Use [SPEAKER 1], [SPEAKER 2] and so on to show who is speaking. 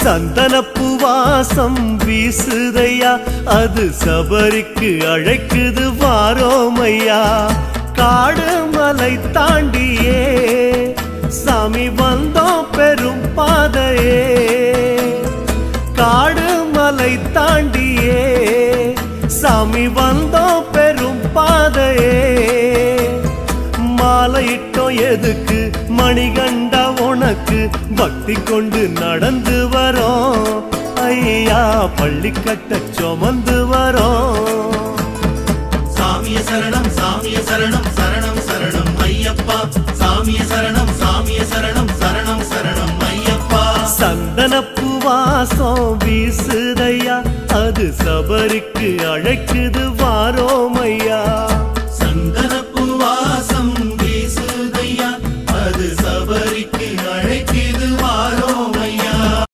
[SPEAKER 1] சந்தனப்பு வாசம் வீசுதையா, அது சபரிக்கு அழைக்குது வாரோமையா. காடு மலை தாண்டியே சாமி வந்தோம் பெரும் பாதையே, காடு மலை தாண்டியே சாமி வந்தோம் பெரும் பாதையே. மாலையிட்டோம் எதுக்கு மணிகண்டா உனக்கு, பக்தி கொண்டு நடந்து வரோம் ஐயா, பள்ளி கட்ட சுமந்து வரோம்.
[SPEAKER 2] சாமிய சரணம் சாமிய சரணம் சரணம் சரணம் ஐயப்பா, சாமிய சரணம் சாமிய சரணம் சரணம் சரணம் ஐயப்பா.
[SPEAKER 1] சந்தனப்பு வாசம் வீசுதையா, அது சபரிக்கு அழைக்குது